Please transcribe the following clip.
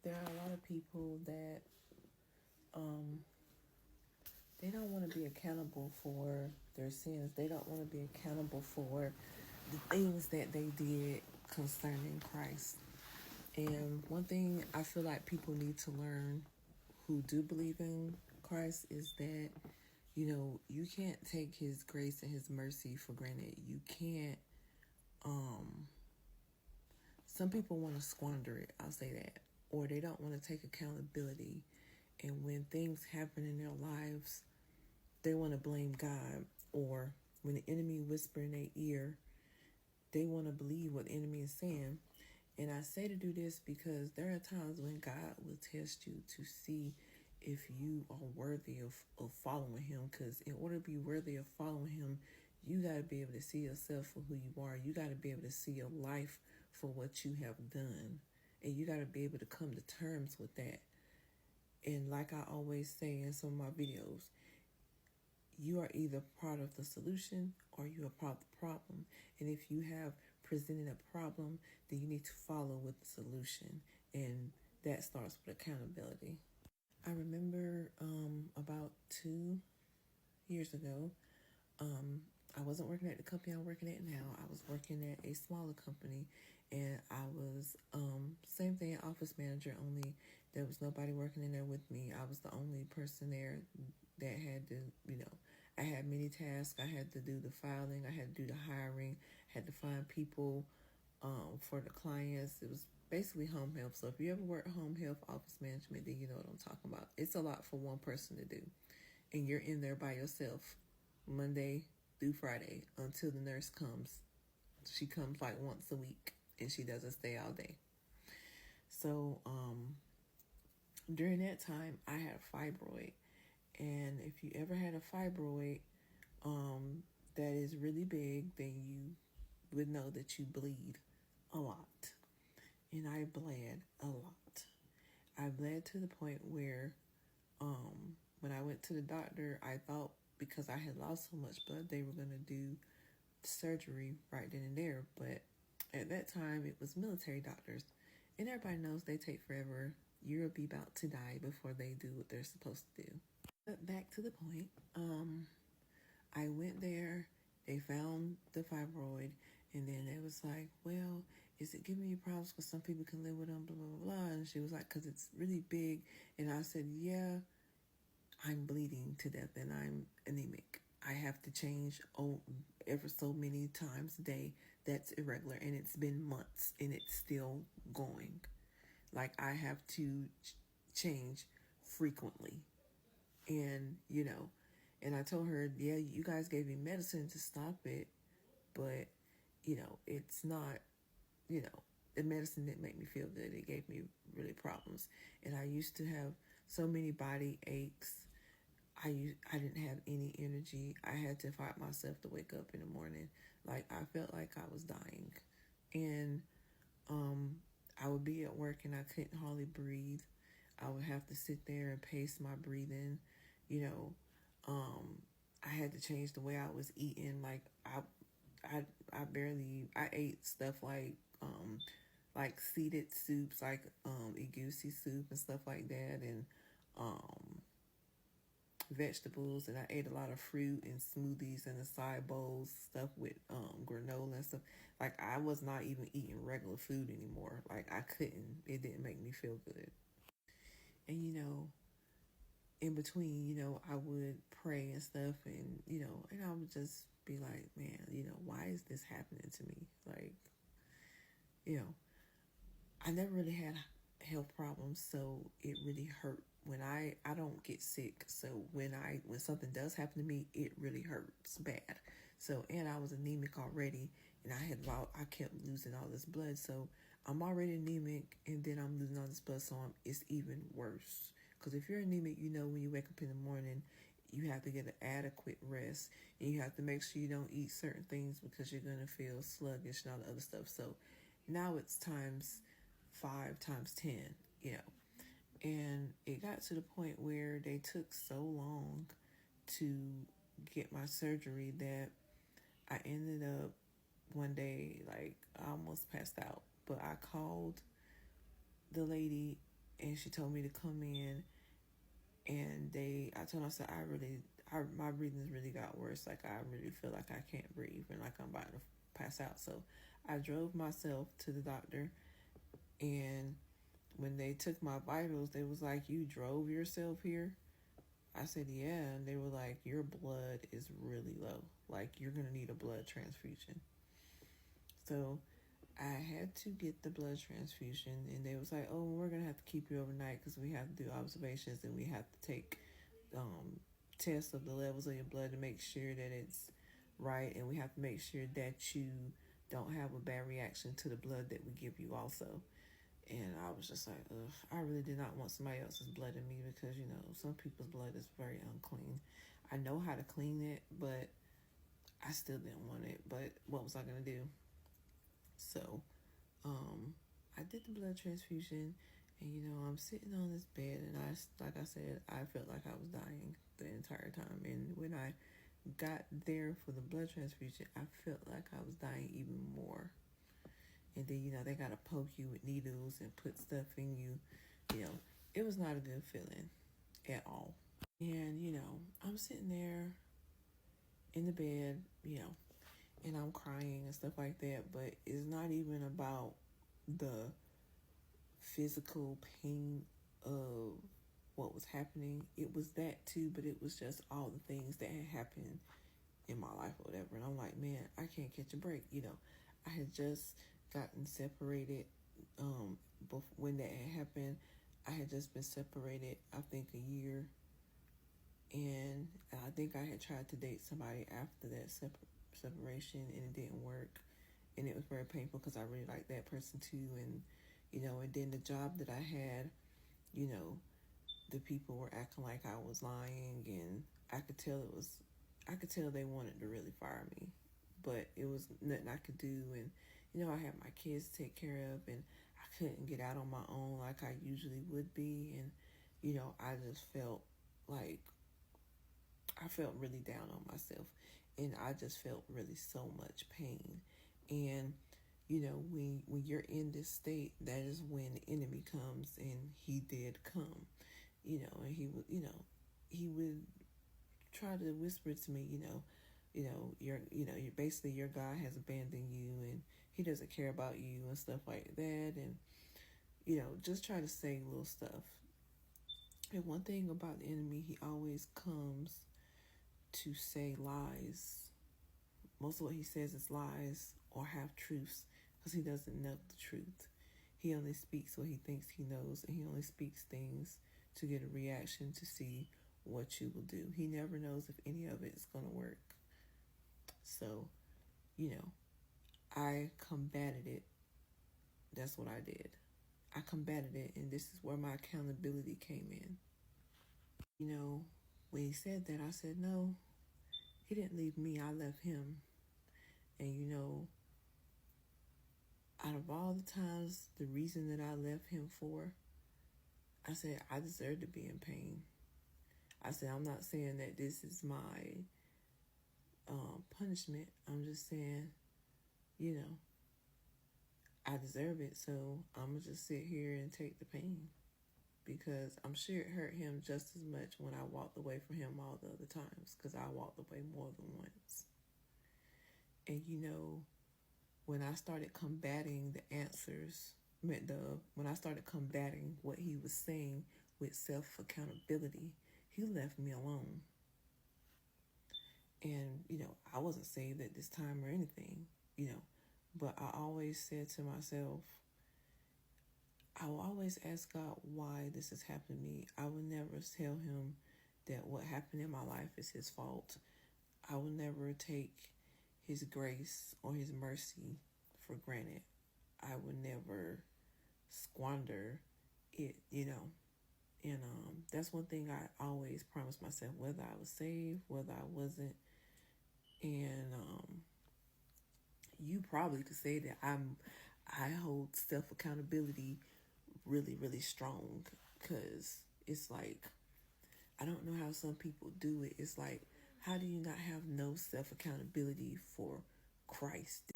there are a lot of people that they don't want to be accountable for their sins. They don't want to be accountable for the things that they did concerning Christ. And one thing I feel like people need to learn who do believe in Christ is that, you can't take his grace and his mercy for granted. You can't, some people want to squander it, I'll say that. Or they don't want to take accountability. And when things happen in their lives, they want to blame God. Or when the enemy whisper in their ear, they want to believe what the enemy is saying. And I say to do this because there are times when God will test you to see if you are worthy of following him. Because in order to be worthy of following him, you got to be able to see yourself for who you are. You got to be able to see your life for what you have done. And you got to be able to come to terms with that. And like I always say in some of my videos, you are either part of the solution or you are part of the problem. And if you have presented a problem, then you need to follow with the solution. And that starts with accountability. I remember about 2 years ago, I wasn't working at the company I'm working at now. I was working at a smaller company, and I was same thing, office manager, only there was nobody working in there with me. I was the only person there that had to, I had many tasks. I had to do the filing, I had to do the hiring, I had to find people for the clients. It was basically home health. So if you ever work home health office management, then you know what I'm talking about. It's a lot for one person to do, and you're in there by yourself Monday through Friday until the nurse comes. She comes like once a week, and she doesn't stay all day. So during that time, I had a fibroid. And if you ever had a fibroid that is really big, then you would know that you bleed a lot. And I bled a lot. I bled to the point where when I went to the doctor, I thought because I had lost so much blood, they were going to do surgery right then and there. But at that time, it was military doctors. And everybody knows they take forever. You'll be about to die before they do what they're supposed to do. But back to the point, I went there, they found the fibroid, and then it was like, well, is it giving you problems? Because some people can live with them, blah, blah, blah, blah. And she was like, because it's really big. And I said, yeah, I'm bleeding to death and I'm anemic. I have to change ever so many times a day. That's irregular. And it's been months and it's still going. Like I have to change frequently. And, and I told her, yeah, you guys gave me medicine to stop it, but, it's not, the medicine didn't make me feel good. It gave me really problems. And I used to have so many body aches. I didn't have any energy. I had to fight myself to wake up in the morning. Like I felt like I was dying. And I would be at work and I couldn't hardly breathe. I would have to sit there and pace my breathing. You know, I had to change the way I was eating. Like I ate stuff like seeded soups, like egusi soup and stuff like that, and vegetables, and I ate a lot of fruit and smoothies and acai bowls, stuff with granola and stuff. Like I was not even eating regular food anymore. Like I couldn't. It didn't make me feel good. And in between, I would pray and stuff, and and I would just be like, man, why is this happening to me? Like, you know, I never really had health problems, so it really hurt when I don't get sick. So when something does happen to me, it really hurts bad. So and I was anemic already, and I kept losing all this blood. So I'm already anemic, and then I'm losing all this blood, so it's even worse. Because if you're anemic, when you wake up in the morning, you have to get an adequate rest, and you have to make sure you don't eat certain things because you're gonna feel sluggish and all the other stuff. So now it's times 5 times 10, and it got to the point where they took so long to get my surgery that I ended up one day, like, I almost passed out. But I called the lady and she told me to come in, and I told her, I said, my breathing really got worse. Like, I really feel like I can't breathe and like I'm about to pass out. So I drove myself to the doctor, and when they took my vitals, they was like, "You drove yourself here?" I said, "Yeah." And they were like, "Your blood is really low. Like, you're going to need a blood transfusion." So I had to get the blood transfusion, and they was like, "Oh, we're going to have to keep you overnight because we have to do observations, and we have to take tests of the levels of your blood to make sure that it's right, and we have to make sure that you don't have a bad reaction to the blood that we give you also." And I was just like, ugh, I really did not want somebody else's blood in me because, some people's blood is very unclean. I know how to clean it, but I still didn't want it. But what was I going to do? So I did the blood transfusion, and, I'm sitting on this bed, and like I said, I felt like I was dying the entire time. And when I got there for the blood transfusion, I felt like I was dying even more. And then, they got to poke you with needles and put stuff in you. It was not a good feeling at all. And, I'm sitting there in the bed, and I'm crying and stuff like that. But it's not even about the physical pain of what was happening. It was that too, but it was just all the things that had happened in my life or whatever. And I'm like, man, I can't catch a break. I had just gotten separated when that had happened. I had just been separated, I think, a year. And I think I had tried to date somebody after that separation, and it didn't work. And it was very painful because I really liked that person too. And, and then the job that I had, the people were acting like I was lying, and I could tell they wanted to really fire me, but it was nothing I could do. And, I had my kids to take care of, and I couldn't get out on my own like I usually would be. And, I just felt like I felt really down on myself, and I just felt really so much pain. And, when you're in this state, that is when the enemy comes, and he did come, and he would try to whisper to me, you're basically, your God has abandoned you, and he doesn't care about you and stuff like that. And, just try to say little stuff. And one thing about the enemy, he always comes to say lies. Most of what he says is lies or half truths because he doesn't know the truth. He only speaks what he thinks he knows, and he only speaks things to get a reaction to see what you will do. He never knows if any of it is going to work. So, I combated it. That's what I did. I combated it, and this is where my accountability came in. When he said that, I said, no, he didn't leave me, I left him. And, out of all the times, the reason that I left him for, I said, I deserve to be in pain. I said, I'm not saying that this is my punishment. I'm just saying, I deserve it. So I'm going to just sit here and take the pain, because I'm sure it hurt him just as much when I walked away from him all the other times, because I walked away more than once. And, when I started combating the answers, when I started combating what he was saying with self-accountability, he left me alone. And, I wasn't saved at this time or anything, but I always said to myself, I will always ask God why this has happened to me. I will never tell him that what happened in my life is his fault. I will never take his grace or his mercy for granted. I would never squander it, And that's one thing I always promised myself, whether I was saved, whether I wasn't. And you probably could say that I hold self accountability really, really strong, because it's like, I don't know how some people do it. It's like, how do you not have no self accountability for Christ?